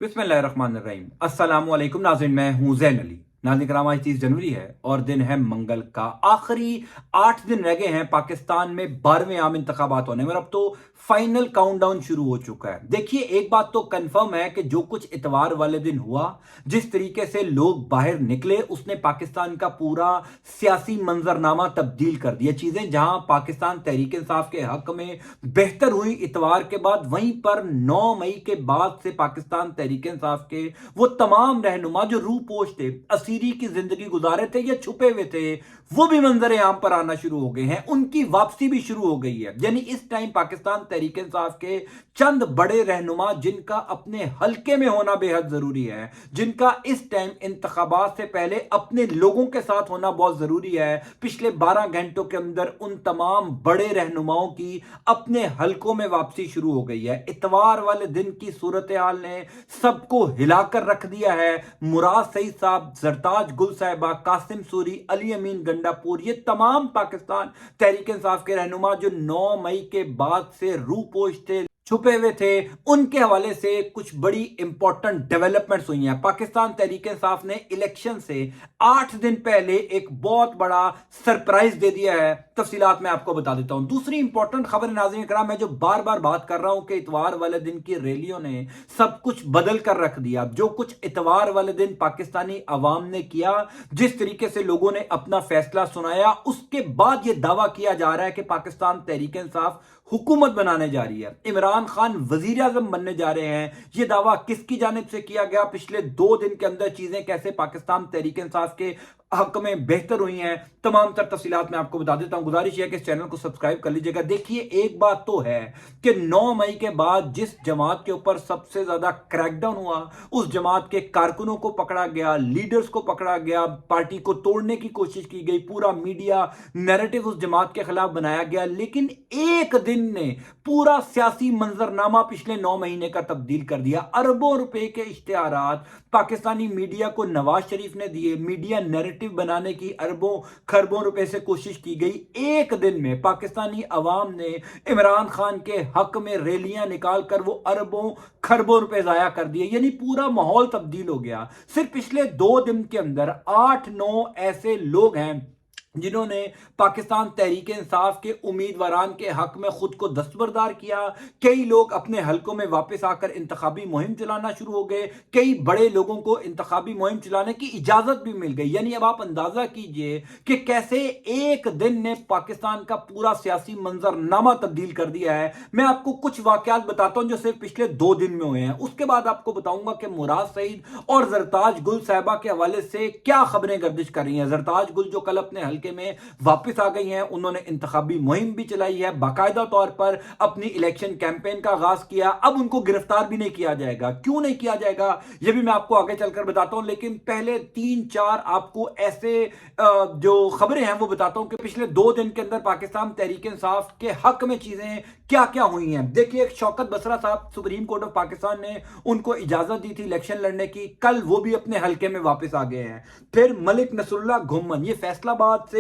बिस्मिल्लाहिर्रहमानिर्रहीम। अस्सलाम वालेकुम नाज़रीन, मैं हूं ज़ैन अली। नाज़रीन कराम, आज 30 जनवरी है और दिन है मंगल का। आखिरी 8 दिन रह गए हैं पाकिस्तान में 12वें आम इंतखाबात होने में, और अब तो फाइनल काउंटडाउन शुरू हो चुका है। देखिए, एक बात तो कंफर्म है कि जो कुछ इतवार वाले दिन हुआ, जिस तरीके से लोग बाहर निकले, उसने पाकिस्तान का पूरा सियासी मंजरनामा तब्दील कर दिया। चीजें जहां पाकिस्तान तहरीक इंसाफ के हक में बेहतर हुई इतवार के बाद, वहीं पर 9 मई के बाद से पाकिस्तान तहरीक इंसाफ के वो तमाम रहनुमा जो रूपोश थे, असीरी की जिंदगी गुजारे थे या छुपे हुए थे, वो भी मंजर आम पर आना शुरू हो गए हैं। उनकी वापसी भी शुरू हो गई है। यानी इस टाइम पाकिस्तान तहरीक इंसाफ के चंद बड़े रहनुमा, जिनका अपने हलके में होना बेहद जरूरी है, जिनका इस टाइम इंतखाबात से पहले अपने लोगों के साथ होना बहुत जरूरी है, पिछले 12 घंटों के अंदर उन तमाम बड़े रहनुमाओं की अपने हलकों में वापसी शुरू हो गई है। इतवार वाले दिन की सूरत हाल ने सबको हिलाकर रख दिया है। मुराद सईद साहब, जरताज गुल साहिबा, कासिम सूरी, अली अमीन गंडापुर, ये तमाम पाकिस्तान तहरीक इंसाफ के रहनुमा जो 9 मई के बाद से रूपोश थे, छुपे हुए थे, उनके हवाले से कुछ बड़ी इंपॉर्टेंट डेवलपमेंट्स हुई हैं। पाकिस्तान तहरीक इंसाफ ने इलेक्शन से 8 दिन पहले एक बहुत बड़ा सरप्राइज दे दिया है। तफसीलात मैं आपको बता देता हूं। दूसरी इंपॉर्टेंट खबर, नाज़रीन कराम, मैं जो बार बार बात कर रहा हूं कि इतवार वाले दिन की रैलियों ने सब कुछ बदल कर रख दिया। जो कुछ इतवार वाले दिन पाकिस्तानी अवाम ने किया, जिस तरीके से लोगों ने अपना फैसला सुनाया, उसके बाद यह दावा किया जा रहा है कि पाकिस्तान तहरीक इंसाफ हुकूमत बनाने जा रही है, इमरान खान वजीर आजम बनने जा रहे हैं। यह दावा किसकी जानिब से किया गया, पिछले 2 दिन के अंदर चीजें कैसे पाकिस्तान तहरीक इंसाफ के हक में बेहतर हुई हैं, तमाम तर तफसीलात मैं आपको बता देता हूं। गुजारिश है कि इस चैनल को सब्सक्राइब कर लीजिएगा। देखिए, एक बात तो है कि 9 मई के बाद जिस जमात के ऊपर सबसे ज्यादा क्रैकडाउन हुआ, उस जमात के कारकुनों को पकड़ा गया, लीडर्स को पकड़ा गया, पार्टी को तोड़ने की कोशिश की गई, पूरा मीडिया नैरेटिव उस जमात के खिलाफ बनाया गया। लेकिन एक दिन ने पूरा सियासी मंजरनामा पिछले 9 महीने का तब्दील कर दिया। अरबों रुपए के इश्तिहारात पाकिस्तानी मीडिया को नवाज शरीफ ने दिए, मीडिया नैरेटिव बनाने की अरबों खरबों रुपए से कोशिश की गई। एक दिन में पाकिस्तानी अवाम ने इमरान खान के हक में रैलियां निकालकर वो अरबों खरबों रुपए जाया कर दिए। यानी पूरा माहौल तब्दील हो गया। सिर्फ पिछले 2 दिन के अंदर 8-9 ऐसे लोग हैं जिन्होंने पाकिस्तान तहरीक इंसाफ के उम्मीदवारान के हक में खुद को दस्तबरदार किया। कई लोग अपने हलकों में वापस आकर इंतखाबी मुहिम चलाना शुरू हो गए। कई बड़े लोगों को इंतखाबी मुहिम चलाने की इजाजत भी मिल गई। यानी अब आप अंदाजा कीजिए कि कैसे एक दिन ने पाकिस्तान का पूरा सियासी मंजरनामा तब्दील कर दिया है। मैं आपको कुछ वाकयात बताता हूं जो सिर्फ पिछले 2 दिन में हुए हैं। उसके बाद आपको बताऊंगा कि मुराद सईद और जरताज गुल साहिबा के हवाले से क्या खबरें गर्दिश कर रही हैं। जरताज गुल जो कल अपने हल्के में वापस आ गई हैं, उन्होंने इंतखाबी मुहिम भी चलाई है, बाकायदा तौर पर अपनी इलेक्शन कैंपेन का आगाज किया। अब उनको गिरफ्तार भी नहीं किया जाएगा। क्यों नहीं किया जाएगा, यह भी मैं आपको आगे चलकर बताता हूं। लेकिन पहले 3-4 आपको ऐसे जो खबरें हैं वो बताता हूं कि पिछले 2 दिन के अंदर पाकिस्तान तहरीक इंसाफ के हक में चीजें क्या क्या हुई हैं। देखिए, एक शौकत बसरा साहब, सुप्रीम कोर्ट ऑफ पाकिस्तान ने उनको इजाजत दी थी इलेक्शन लड़ने की, कल वो भी अपने हलके में वापस आ गए हैं। फिर मलिक नसरुल्लाह घुम्मन, ये फैसलाबाद से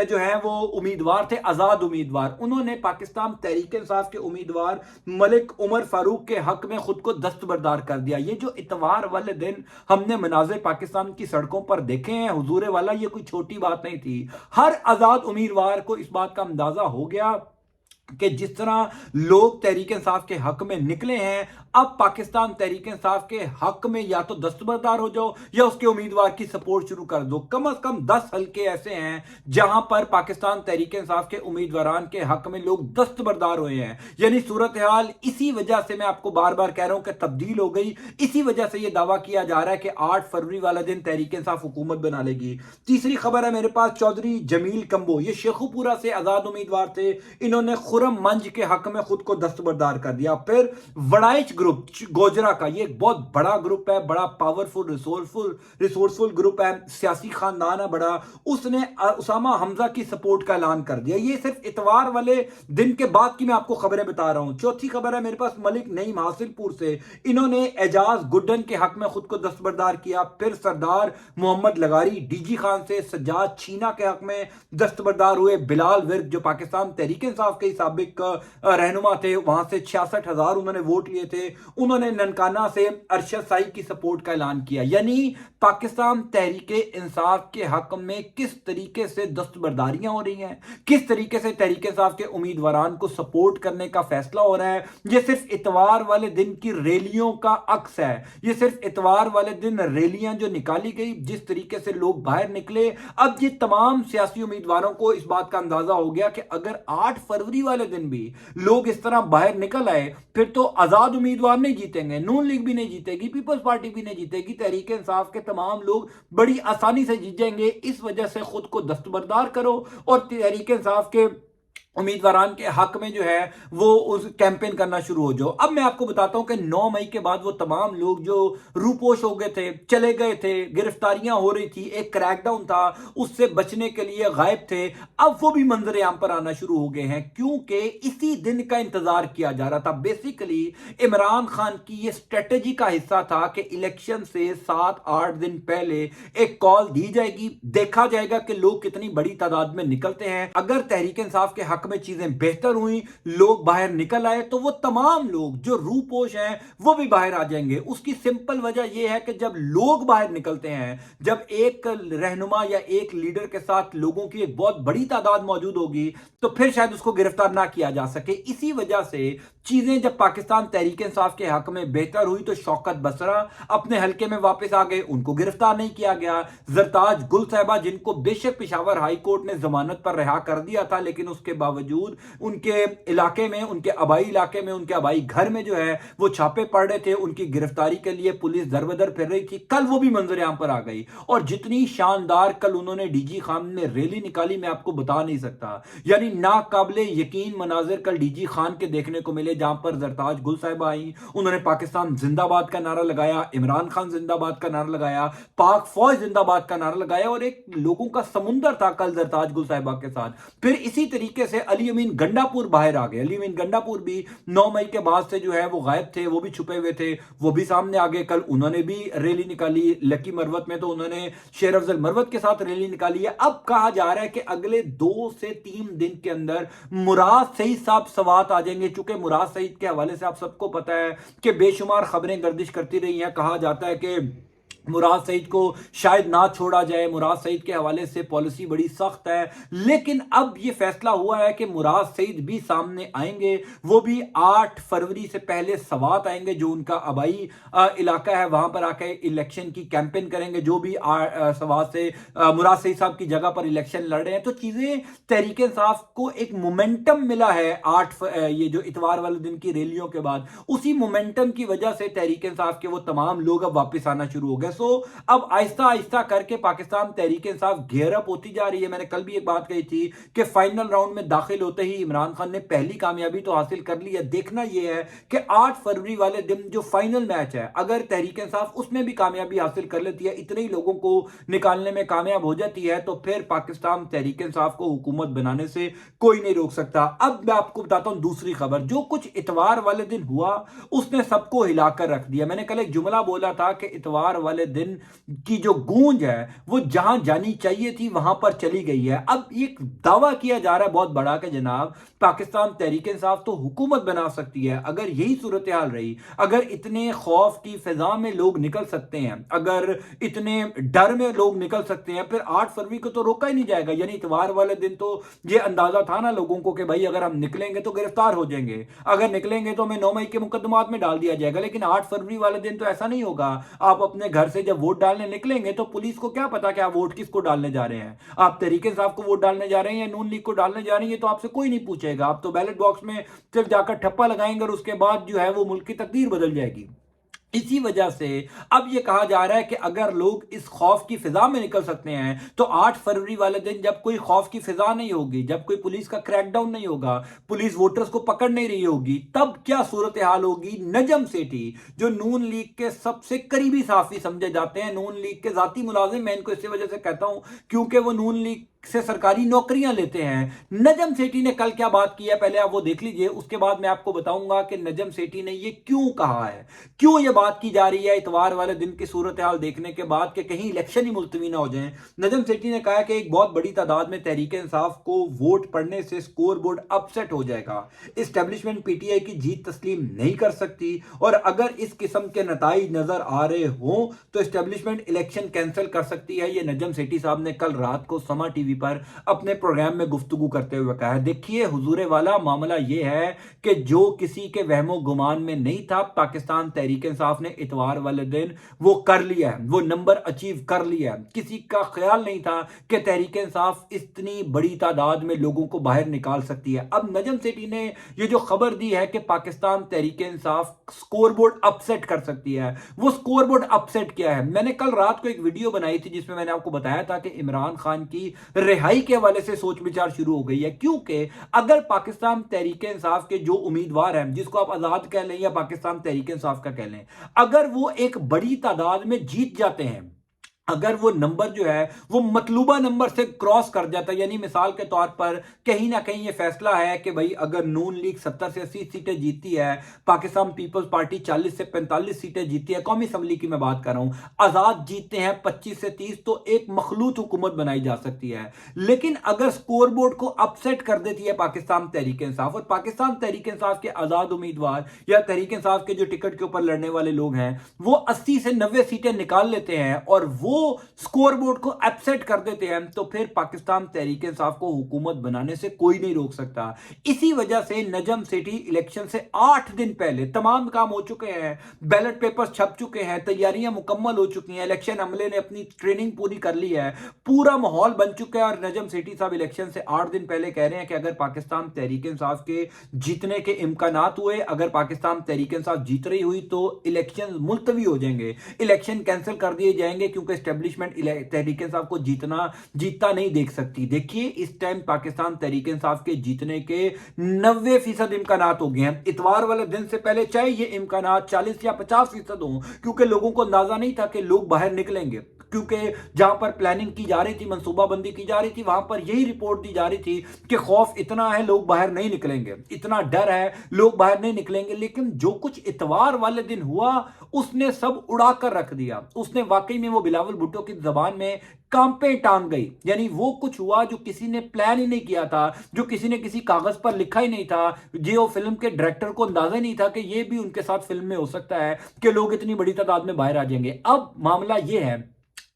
जो है वो उम्मीदवार थे, आजाद उम्मीदवार, उन्होंने पाकिस्तान तहरीक इंसाफ के उम्मीदवार मलिक उमर फारूक के हक में खुद को दस्तबरदार कर दिया। ये जो इतवार वाले दिन हमने मनाजिर पाकिस्तान की सड़कों पर देखे हैं, हुजूर वाला, ये कोई छोटी बात नहीं थी। हर आजाद उम्मीदवार को इस बात का अंदाजा हो गया कि जिस तरह लोग तहरीक इंसाफ के हक में निकले हैं, अब पाकिस्तान तहरीक इंसाफ के हक में या तो दस्तबरदार हो जाओ या उसके उम्मीदवार की सपोर्ट शुरू कर दो। कम से कम 10 हल्के ऐसे हैं जहां पर पाकिस्तान तहरीक इंसाफ के उम्मीदवारान के हक में लोग दस्तबरदार हुए हैं। यानी सूरत हाल इसी वजह से मैं आपको बार बार कह रहा हूं कि तब्दील हो गई। इसी वजह से यह दावा किया जा रहा है कि 8 फरवरी वाला दिन तहरीक इंसाफ हुकूमत बना लेगी। तीसरी खबर है मेरे पास, चौधरी जमील कंबो, ये शेखुपुरा से आजाद उम्मीदवार थे, इन्होंने खुरम मंज के हक में खुद को दस्तबरदार कर दिया। फिर वड़ाइच ग्रुप गोजरा का, ये एक बहुत बड़ा ग्रुप है, बड़ा पावरफुल रिसोर्सफुल ग्रुप है, सियासी खानदान है बड़ा, उसने उसामा हमजा की सपोर्ट का ऐलान कर दिया। ये सिर्फ इतवार वाले दिन के बाद की मैं आपको खबरें बता रहा हूं। चौथी खबर है मेरे पास मलिक नईम हासिलपुर से, इन्होंने एजाज गुड्डन के हक में खुद को दस्तबरदार किया। फिर सरदार मोहम्मद लगारी डीजी खान से सज्जाद छीना के हक में दस्तबरदार हुए। बिलाल विर्क जो पाकिस्तान तहरीक इंसाफ के साबिक रहनुमा थे, वहां से 66,000 उन्होंने वोट लिए थे, उन्होंने ननकाना से अरशद साहिब की सपोर्ट का ऐलान किया। यानी पाकिस्तान तहरीक इंसाफ के हक में किस तरीके से दस्तबरदारियां हो रही हैं, किस तरीके से तहरीक इंसाफ के उम्मीदवारान को सपोर्ट करने का फैसला हो रहा है। यह सिर्फ इतवार वाले दिन की रैलियों का अक्स है। यह सिर्फ इतवार वाले दिन रैलियां जो निकाली गई, जिस तरीके से लोग बाहर निकले, अब ये तमाम सियासी उम्मीदवारों को इस बात का अंदाजा हो गया कि अगर 8 फरवरी वाले दिन भी लोग इस तरह बाहर निकल आए, फिर तो आजाद उम्मीदवार नहीं जीतेंगे, नून लीग भी नहीं जीतेगी, पीपल्स पार्टी भी नहीं जीतेगी, तहरीक इंसाफ के तमाम लोग बड़ी आसानी से जीत जाएंगे। इस वजह से खुद को दस्तबरदार करो और तहरीक इंसाफ के उम्मीदवारान के हक में जो है वो उस कैंपेन करना शुरू हो जाओ। अब मैं आपको बताता हूं कि 9 मई के बाद वो तमाम लोग जो रूपोश हो गए थे, चले गए थे, गिरफ्तारियां हो रही थी, एक क्रैकडाउन था, उससे बचने के लिए गायब थे, अब वो भी मंजर आम पर आना शुरू हो गए हैं, क्योंकि इसी दिन का इंतजार किया जा रहा था। बेसिकली इमरान खान की ये स्ट्रेटेजी का हिस्सा था कि इलेक्शन से 7-8 दिन पहले एक कॉल दी जाएगी, देखा जाएगा कि लोग कितनी बड़ी तादाद में निकलते हैं। अगर तहरीक इंसाफ के हक में चीजें बेहतर हुई, लोग बाहर निकल आए, तो वो तमाम लोग जो रूपोश हैं वो भी बाहर आ जाएंगे। उसकी सिंपल वजह यह है कि जब लोग बाहर निकलते हैं, जब एक रहनुमा या एक लीडर के साथ लोगों की एक बहुत बड़ी तादाद मौजूद होगी, तो फिर शायद उसको गिरफ्तार ना किया जा सके। इसी वजह से चीजें जब पाकिस्तान तहरीक इंसाफ के हक में बेहतर हुई तो शौकत बसरा अपने हलके में वापस आ गए, उनको गिरफ्तार नहीं किया गया। जरताज गुल साहिबा, जिनको बेशक पेशावर हाई कोर्ट ने जमानत पर रिहा कर दिया था, लेकिन उसके बावजूद उनके इलाके में, उनके आबाई इलाके में, उनके आबाई घर में जो है वो छापे पड़ रहे थे, उनकी गिरफ्तारी के लिए पुलिस दरबदर फिर रही थी। कल वो भी मंजर आम पर आ गई और जितनी शानदार कल उन्होंने डीजी खान में रैली निकाली, मैं आपको बता नहीं सकता। यानी नाकाबिले यकीन मनाजिर कल डीजी खान के देखने को मिले, जहां पर जरताज गुल साहिबा आई, उन्होंने पाकिस्तान जिंदाबाद का नारा लगाया, इमरान खान जिंदाबाद का नारा लगाया, पाक फौज जिंदाबाद का नारा लगाया, और एक लोगों का समुंदर था कल जरताज गुल साहिबा के साथ। फिर इसी तरीके से अली अमीन गंडापुर बाहर आ गए। अली अमीन गंडापुर भी 9 मई के बाद से जो है वो गायब थे, वो भी छुपे हुए थे, वो भी सामने आ गए। कल उन्होंने भी रैली निकाली, लकी मरवत में तो उन्होंने शेर अफजल मरवत के साथ रैली निकाली है। अब कहा जा रहा है कि अगले 2 से 3 दिन के अंदर मुराद सईद साहब सवात आ जाएंगे। चूंकि मुराद सईद के हवाले से आप सबको पता है कि बेशुमार खबरें गर्दिश करती रही हैं। कहा जाता है कि मुराद सईद को शायद ना छोड़ा जाए, मुराद सईद के हवाले से पॉलिसी बड़ी सख्त है, लेकिन अब यह फैसला हुआ है कि मुराद सईद भी सामने आएंगे। वो भी 8 फरवरी से पहले सवात आएंगे, जो उनका आबाई इलाका है, वहां पर आकर इलेक्शन की कैंपेन करेंगे। जो भी सवात से मुराद सईद साहब की जगह पर इलेक्शन लड़ रहे हैं, तो चीजें तहरीक इंसाफ को एक मोमेंटम मिला है ये जो इतवार वाले दिन की रैलियों के बाद, उसी मोमेंटम की वजह से तहरीक इंसाफ के वो तमाम लोग अब वापस आना शुरू हो गए। सो अब आहिस्ता आहिस्ता करके पाकिस्तान तहरीक इंसाफ गियर अप होती जा रही है। मैंने कल भी एक बात कही थी कि फाइनल राउंड में दाखिल होते ही इमरान खान ने पहली कामयाबी तो हासिल कर ली है। देखना यह है कि 8 फरवरी वाले दिन जो फाइनल मैच है, अगर तहरीक इंसाफ उसमें भी कामयाबी हासिल कर लेती है, इतने ही लोगों को निकालने में कामयाब हो जाती है, तो फिर पाकिस्तान तहरीक इंसाफ को हुकूमत बनाने से कोई नहीं रोक सकता। अब मैं आपको बताता हूं दूसरी खबर। जो कुछ इतवार वाले दिन हुआ उसने सबको हिलाकर रख दिया। मैंने कल एक जुमला बोला था कि इतवार वाले दिन की जो गूंज है वो जहां जानी चाहिए थी वहां पर चली गई है। अब एक दावा किया जा रहा है बहुत बड़ा कि जनाब पाकिस्तान तहरीक इंसाफ तो हुकूमत बना सकती है। अगर यही सूरत हाल रही, अगर इतने खौफ की फिजा में लोग निकल सकते हैं, अगर इतने डर में लोग निकल सकते हैं, फिर 8 फरवरी को तो रोका ही नहीं जाएगा। यानी इतवार वाले दिन तो ये अंदाजा था ना लोगों को कि भाई अगर हम निकलेंगे तो गिरफ्तार हो जाएंगे, अगर निकलेंगे तो हमें 9 मई के मुकदमात में डाल दिया जाएगा। लेकिन 8 फरवरी वाले दिन तो ऐसा नहीं होगा। आप अपने घर से जब वोट डालने निकलेंगे तो पुलिस को क्या पता कि आप वोट किसको डालने जा रहे हैं, आप तहरीक इंसाफ को वोट डालने जा रहे हैं या नून लीग को डालने जा रहे हैं, तो आपसे कोई नहीं पूछेगा। आप तो बैलेट बॉक्स में सिर्फ जाकर ठप्पा लगाएंगे और उसके बाद जो है वो मुल्क की तकदीर बदल जाएगी। इसी वजह से अब यह कहा जा रहा है कि अगर लोग इस खौफ की फिजा में निकल सकते हैं तो 8 फरवरी वाले दिन जब कोई खौफ की फिजा नहीं होगी, जब कोई पुलिस का क्रैकडाउन नहीं होगा, पुलिस वोटर्स को पकड़ नहीं रही होगी, तब क्या सूरत हाल होगी। नजम सेठी जो नून लीग के सबसे करीबी साफी समझे जाते हैं, नून लीग के जाती मुलाजिम, मैं इनको इसी वजह से कहता हूं क्योंकि वो नून लीग से सरकारी नौकरियां लेते हैं। नजम सेठी ने कल क्या बात की है पहले आप वो देख लीजिए, उसके बाद मैं आपको बताऊंगा कि नजम सेठी ने ये क्यों कहा है, क्यों ये बात की जा रही है इतवार वाले दिन की सूरत हाल देखने के बाद कि कहीं इलेक्शन ही मुलतवी ना हो जाए। नजम सेठी ने कहा कि एक बहुत बड़ी तादाद में तहरीक इंसाफ को वोट पड़ने से स्कोर बोर्ड अपसेट हो जाएगा, इस्टेब्लिशमेंट पीटीआई की जीत तस्लीम नहीं कर सकती और अगर इस किस्म के नताइज नजर आ रहे हों तो इस्टेब्लिशमेंट इलेक्शन कैंसिल कर सकती है। ये नजम सेठी साहब ने कल रात को समा टीवी पर अपने प्रोग्राम में गुफ्तगू करते हुए कहा है। देखिए हुजूरे वाला, मामला यह है कि जो किसी के वहमो गुमान में नहीं था, पाकिस्तान तहरीक इंसाफ ने इतवार वाले दिन वो कर लिया है, वो नंबर अचीव कर लिया है। किसी का ख्याल नहीं था कि तहरीक इंसाफ इतनी बड़ी तादाद में लोगों को बाहर निकाल सकती है। अब नजम सेठी ने ये जो खबर दी है कि Pakistan Tehreek Insaf score board upset कर सकती है, वो स्कोर बोर्ड अपसेट क्या है? मैंने कल रात को एक वीडियो बनाई थी जिसमें मैंने आपको बताया था कि इमरान खान की रिहाई के हवाले से सोच विचार शुरू हो गई है, क्योंकि अगर पाकिस्तान तहरीक इंसाफ के जो उम्मीदवार हैं, जिसको आप आजाद कह लें या पाकिस्तान तहरीक इंसाफ का कह लें, अगर वो एक बड़ी तादाद में जीत जाते हैं, अगर वो नंबर जो है वो मतलूबा नंबर से क्रॉस कर जाता है, यानी मिसाल के तौर पर कहीं ना कहीं ये फैसला है कि भाई अगर नून लीग 70 से 80 सीटें जीतती है, पाकिस्तान पीपल्स पार्टी 40 से 45 सीटें जीतती है, कौमी असम्बली की मैं बात कर रहा हूं, आजाद जीतते हैं 25 से 30, तो एक मखलूत हुकूमत बनाई जा सकती है। लेकिन अगर स्कोर बोर्ड को अपसेट कर देती है पाकिस्तान तहरीक इंसाफ और पाकिस्तान तहरीक इंसाफ के आजाद उम्मीदवार या तहरीक इंसाफ के जो टिकट के ऊपर लड़ने वाले लोग हैं वो 80 से 90 सीटें निकाल लेते हैं और वो स्कोर बोर्ड को अपसेट कर देते हैं, तो फिर पाकिस्तान तहरीक इंसाफ को हुकूमत बनाने से कोई नहीं रोक सकता। इसी वजह से नजम सेठी इलेक्शन से 8 दिन पहले तमाम काम हो चुके हैं, बैलेट पेपर्स छप चुके हैं, तैयारियां मुकम्मल हो चुकी हैं, इलेक्शन अमले ने अपनी ट्रेनिंग पूरी कर ली है, पूरा माहौल बन चुका है और नजम सेठी साहब इलेक्शन से 8 दिन पहले कह रहे हैं कि अगर पाकिस्तान तहरीक इंसाफ के जीतने के इम्कानात हुए, अगर पाकिस्तान तहरीक इंसाफ जीत रही हुई तो इलेक्शन मुलतवी हो जाएंगे, इलेक्शन कैंसिल कर दिए जाएंगे, क्योंकि एस्टेब्लिशमेंट तहरीक इंसाफ को जीतता नहीं देख सकती। देखिए इस टाइम पाकिस्तान तहरीक इंसाफ के जीतने के 90% इम्कानात हो गए हैं। इतवार वाले दिन से पहले चाहे ये इम्कानात 40 या 50% हो, क्योंकि लोगों को अंदाजा नहीं था कि लोग बाहर निकलेंगे, क्योंकि जहां पर प्लानिंग की जा रही थी, मंसूबाबंदी की जा रही थी, वहां पर यही रिपोर्ट दी जा रही थी कि खौफ इतना है लोग बाहर नहीं निकलेंगे, इतना डर है लोग बाहर नहीं निकलेंगे। लेकिन जो कुछ इतवार वाले दिन हुआ उसने सब उड़ा कर रख दिया, उसने वाकई में वो बिलावल भुट्टो की जबान में कांपे टांग गई। यानी वो कुछ हुआ जो किसी ने प्लान ही नहीं किया था, जो किसी ने किसी कागज पर लिखा ही नहीं था, जो फिल्म के डायरेक्टर को अंदाजा नहीं था कि ये भी उनके साथ फिल्म में हो सकता है कि लोग इतनी बड़ी तादाद में बाहर आ जाएंगे। अब मामला ये है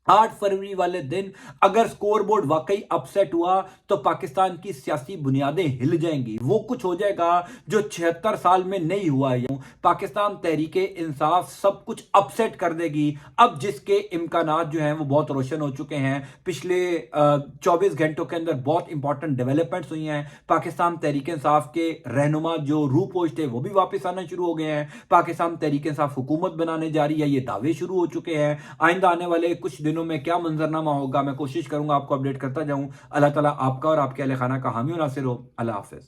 8 फरवरी वाले दिन अगर स्कोर बोर्ड वाकई अपसेट हुआ तो पाकिस्तान की सियासी बुनियादें हिल जाएंगी, वो कुछ हो जाएगा जो 76 साल में नहीं हुआ है। पाकिस्तान तहरीके इंसाफ सब कुछ अपसेट कर देगी। अब जिसके इम्कानात जो हैं वो बहुत रोशन हो चुके हैं, पिछले 24 घंटों के अंदर बहुत इंपॉर्टेंट डेवलपमेंट्स हुई हैं। पाकिस्तान तहरीक इंसाफ के रहनुमा जो रूपोश थे वो भी वापस आना शुरू हो गए हैं, पाकिस्तान तहरीक इंसाफ हुकूमत बनाने जा रही है, ये दावे शुरू हो चुके हैं। आइंदा आने वाले कुछ दिनों में क्या मंजरनामा होगा मैं कोशिश करूंगा आपको अपडेट करता जाऊं। अल्लाह ताला आपका और आपके अहले खाना का हामी और नासिर हो। अल्लाह हाफिज।